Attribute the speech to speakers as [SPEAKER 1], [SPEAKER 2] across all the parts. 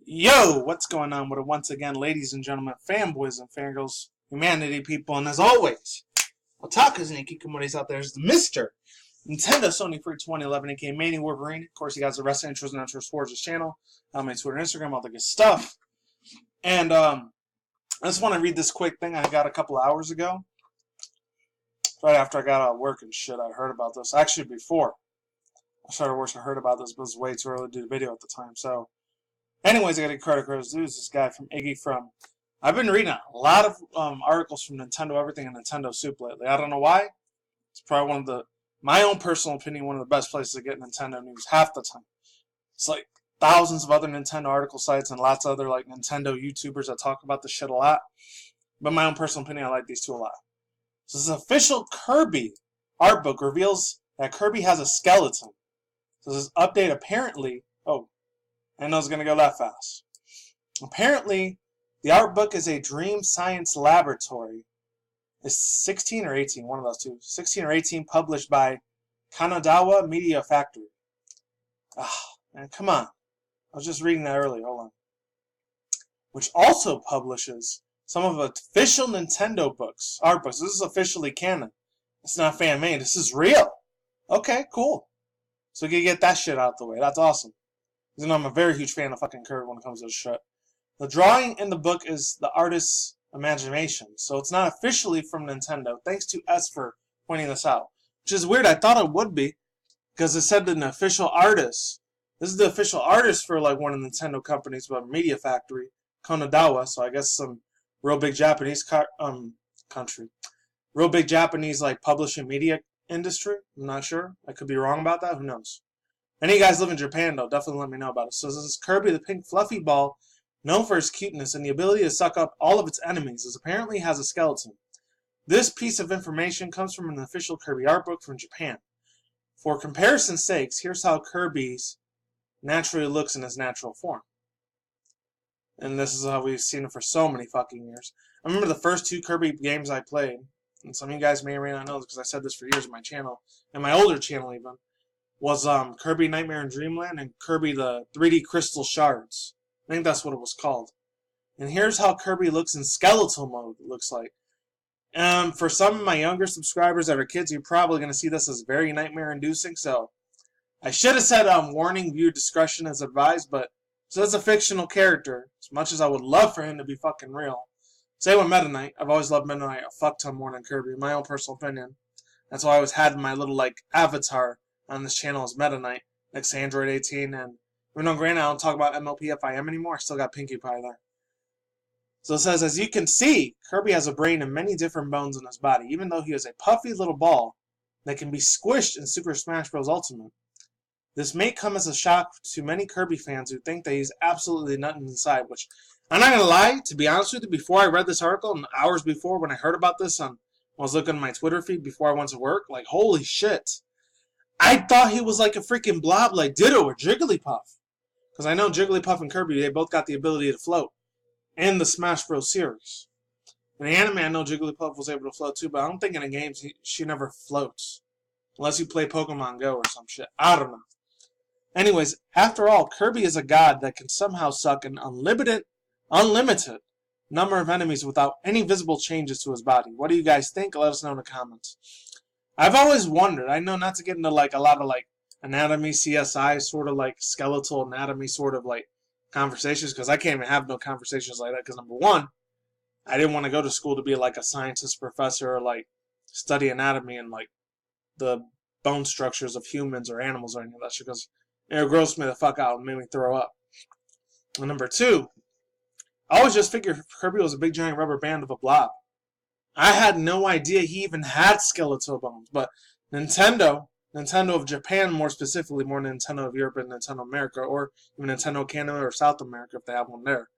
[SPEAKER 1] Yo, what's going on with it once again, ladies and gentlemen, fanboys and fangirls, humanity people, and as always, otakus and kikomoris out there is the Mr. Nintendo Sony Free 2011, aka Manny Wolverine. Of course, you guys are wrestling intros and intros towards his channel, my Twitter and Instagram, all the good stuff. And I just want to read this quick thing I got a couple hours ago. Right after I got out of work and shit, I heard about this. Actually, before I started work, I heard about this, but it was way too early to do the video at the time, so... Anyways, I got to credit where's due. This guy from Iggy from... I've been reading a lot of articles from Nintendo Everything and Nintendo Soup lately. I don't know why. It's probably one of the... My own personal opinion, one of the best places to get Nintendo news half the time. It's like thousands of other Nintendo article sites and lots of other like Nintendo YouTubers that talk about this shit a lot. But my own personal opinion, I like these two a lot. So this official Kirby art book reveals that Kirby has a skeleton. So this update apparently... Oh, I know it's going to go that fast. Apparently, the art book is a dream science laboratory. It's 16 or 18, one of those two. 16 or 18, published by Kanadawa Media Factory. Man, come on. I was just reading that earlier. Hold on. Which also publishes some of the official Nintendo books, art books. This is officially canon. It's not fan-made. This is real. Okay, cool. So we can get that shit out the way. That's awesome. You know, I'm a very huge fan of fucking Kirby when it comes to this shit. The drawing in the book is the artist's imagination, so it's not officially from Nintendo. Thanks to S for pointing this out. Which is weird, I thought it would be, because it said an official artist. This is the official artist for like one of the Nintendo companies, but Media Factory, Kanadawa, so I guess some real big Japanese country. Real big Japanese like publishing media industry. I'm not sure. I could be wrong about that, who knows. Any of you guys live in Japan, though, definitely let me know about it. So this is Kirby the pink fluffy ball, known for his cuteness and the ability to suck up all of its enemies, as apparently has a skeleton. This piece of information comes from an official Kirby art book from Japan. For comparison's sakes, here's how Kirby's naturally looks in his natural form. And this is how we've seen it for so many fucking years. I remember the first two Kirby games I played, and some of you guys may or may not know this because I said this for years on my channel, and my older channel even, was Kirby Nightmare in Dreamland and Kirby the 3D Crystal Shards. I think that's what it was called. And here's how Kirby looks in skeletal mode, it looks like. For some of my younger subscribers that are kids, you're probably going to see this as very nightmare-inducing, so I should have said warning, viewer discretion is advised, but so that's a fictional character, as much as I would love for him to be fucking real. Same with Meta Knight. I've always loved Meta Knight a fuck ton more than Kirby, in my own personal opinion. That's why I always had my little, like, avatar on this channel is Meta Knight, next to Android 18, and even though granted I don't talk about MLPFIM anymore, I still got Pinkie Pie there. So it says, as you can see, Kirby has a brain and many different bones in his body, even though he is a puffy little ball that can be squished in Super Smash Bros. Ultimate. This may come as a shock to many Kirby fans who think that he's absolutely nothing inside, which, I'm not going to lie, to be honest with you, before I read this article, and hours before when I heard about this, when I was looking at my Twitter feed before I went to work, like, holy shit. I thought he was like a freaking blob like Ditto or Jigglypuff. Because I know Jigglypuff and Kirby, they both got the ability to float. In the Smash Bros. Series. In the anime, I know Jigglypuff was able to float too, but I don't think in the games she never floats. Unless you play Pokemon Go or some shit. I don't know. Anyways, after all, Kirby is a god that can somehow suck an unlimited number of enemies without any visible changes to his body. What do you guys think? Let us know in the comments. I've always wondered, I know not to get into like a lot of like anatomy, CSI, sort of like skeletal anatomy sort of like conversations, because I can't even have no conversations like that, because number one, I didn't want to go to school to be like a scientist professor or like study anatomy and like the bone structures of humans or animals or anything of that shit, because it grossed me the fuck out and made me throw up. And number two, I always just figured Kirby was a big giant rubber band of a blob. I had no idea he even had skeletal bones, but Nintendo of Japan more specifically, more than Nintendo of Europe and Nintendo America, or even Nintendo Canada or South America if they have one there.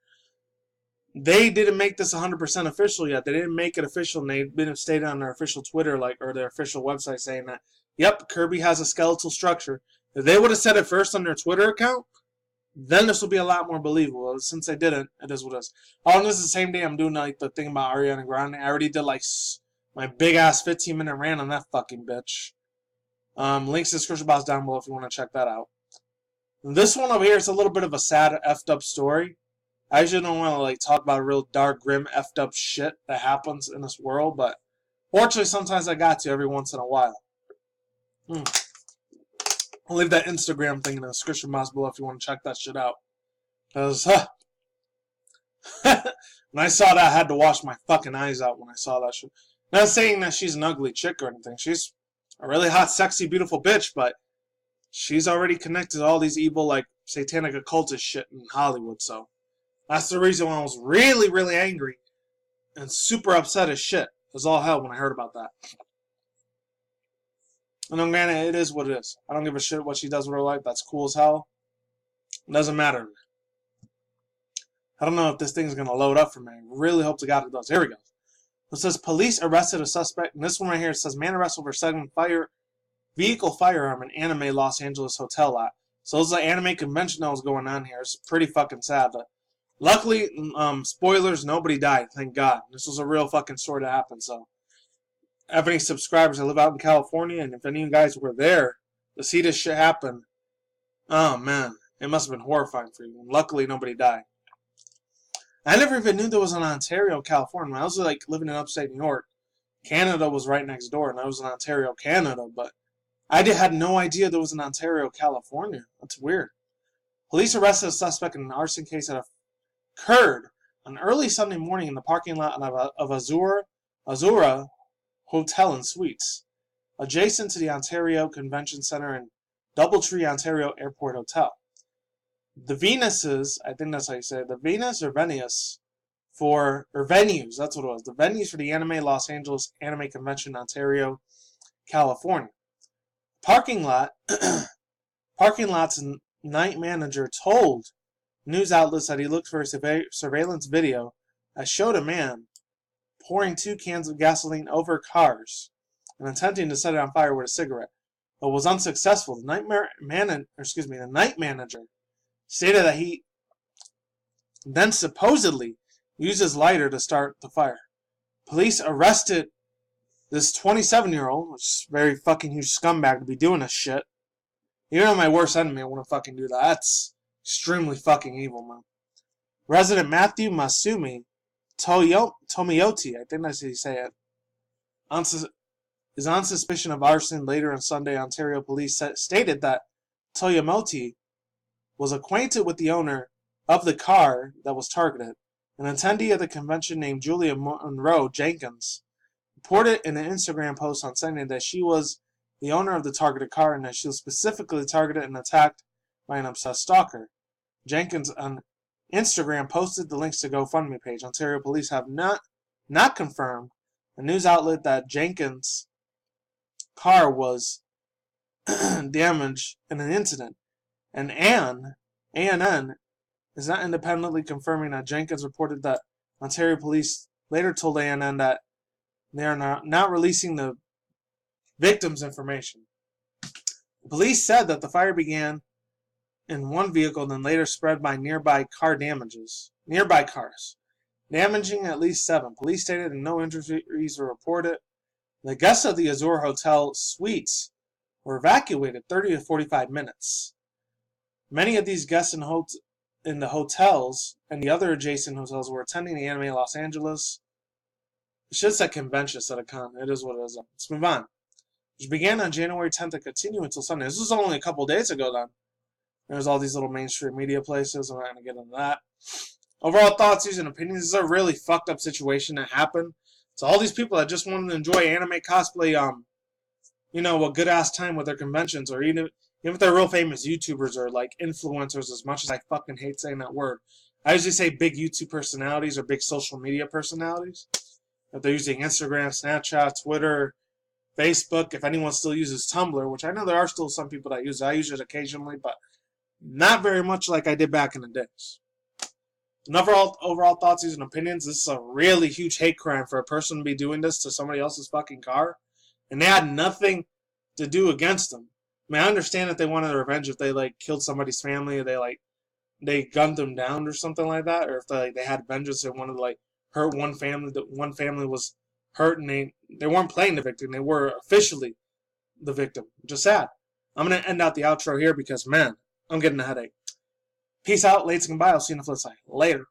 [SPEAKER 1] They didn't make this 100% official yet. They didn't make it official, and they didn't state it on their official Twitter or their official website saying that, yep, Kirby has a skeletal structure. If they would have said it first on their Twitter account, then this will be a lot more believable. Since they didn't, it is what it is. Oh, and this is the same day I'm doing like the thing about Ariana Grande. I already did like my big ass 15-minute rant on that fucking bitch. Links to the description box down below if you want to check that out. This one over here is a little bit of a sad, effed up story. I usually don't want to like talk about real dark, grim, effed up shit that happens in this world, but fortunately, sometimes I got to every once in a while. I'll leave that Instagram thing in the description box below if you want to check that shit out. Because, when I saw that, I had to wash my fucking eyes out when I saw that shit. Not saying that she's an ugly chick or anything. She's a really hot, sexy, beautiful bitch, but she's already connected to all these evil, like, satanic occultist shit in Hollywood, so that's the reason why I was really, really angry and super upset as shit. It was all hell when I heard about that. And then, granted, it is what it is. I don't give a shit what she does with her life. That's cool as hell. It doesn't matter. I don't know if this thing's going to load up for me. I really hope to God it does. Here we go. It says, police arrested a suspect. And this one right here, it says, man arrested over selling vehicle firearm in anime Los Angeles hotel lot. So this is an anime convention that was going on here. It's pretty fucking sad. But luckily, spoilers, nobody died. Thank God. This was a real fucking story that happened. So, I have any subscribers that live out in California, and if any of you guys were there to see this shit happen, oh man, it must have been horrifying for you. And luckily, nobody died. I never even knew there was an Ontario, California. When I was like living in upstate New York, Canada was right next door, and I was in Ontario, Canada, but I had no idea there was an Ontario, California. That's weird. Police arrested a suspect in an arson case that occurred on early Sunday morning in the parking lot of Azura Hotel and Suites, adjacent to the Ontario Convention Centre and Doubletree Ontario Airport Hotel. The Venuses, I think that's how you say it, the Venus or Venues venues, that's what it was. The venues for the Anime Los Angeles Anime Convention, Ontario, California. Parking lot's night manager told news outlets that he looked for a surveillance video that showed a man pouring 2 cans of gasoline over cars and attempting to set it on fire with a cigarette, but was unsuccessful. The night manager stated that he then supposedly used his lighter to start the fire. Police arrested this 27-year-old, which is a very fucking huge scumbag to be doing this shit. Even though my worst enemy, I wouldn't fucking do that. That's extremely fucking evil, man. Resident Matthew Masumi Tomioti, I think that's how you say it, is on suspicion of arson. Later on Sunday, Ontario police stated that Toyomoti was acquainted with the owner of the car that was targeted. An attendee of the convention named Julia Monroe Jenkins reported in an Instagram post on Sunday that she was the owner of the targeted car and that she was specifically targeted and attacked by an obsessed stalker. Jenkins on Instagram posted the links to GoFundMe page. Ontario police have not confirmed a news outlet that Jenkins' car was damaged in an incident. And ANN is not independently confirming that Jenkins reported that Ontario police later told ANN that they are not releasing the victim's information. The police said that the fire began in one vehicle and then later spread by nearby cars, damaging at least 7. Police stated that no injuries were reported. The guests of the Azure Hotel suites were evacuated 30 to 45 minutes. Many of these guests in the hotels and the other adjacent hotels were attending the Anime Los Angeles. It should say convention instead of con. It is what it is. Let's move on. Which began on January 10th and continued until Sunday. This was only a couple days ago then. There's all these little mainstream media places. I'm not going to get into that. Overall thoughts, views, and opinions. This is a really fucked up situation that happened. So all these people that just wanted to enjoy anime cosplay, a good ass time with their conventions, or even if they're real famous YouTubers or like influencers, as much as I fucking hate saying that word. I usually say big YouTube personalities or big social media personalities. If they're using Instagram, Snapchat, Twitter, Facebook, if anyone still uses Tumblr, which I know there are still some people that use it. I use it occasionally, but not very much like I did back in the days. Enough overall thoughts, views, and opinions. This is a really huge hate crime for a person to be doing this to somebody else's fucking car. And they had nothing to do against them. I mean, I understand that they wanted revenge if they, killed somebody's family, or they gunned them down or something like that. Or if they had vengeance and wanted to, hurt one family, that one family was hurt and they weren't playing the victim. They were officially the victim. Just sad. I'm going to end out the outro here because, man, I'm getting a headache. Peace out, ladies and goodbye. I'll see you on the flip side. Later.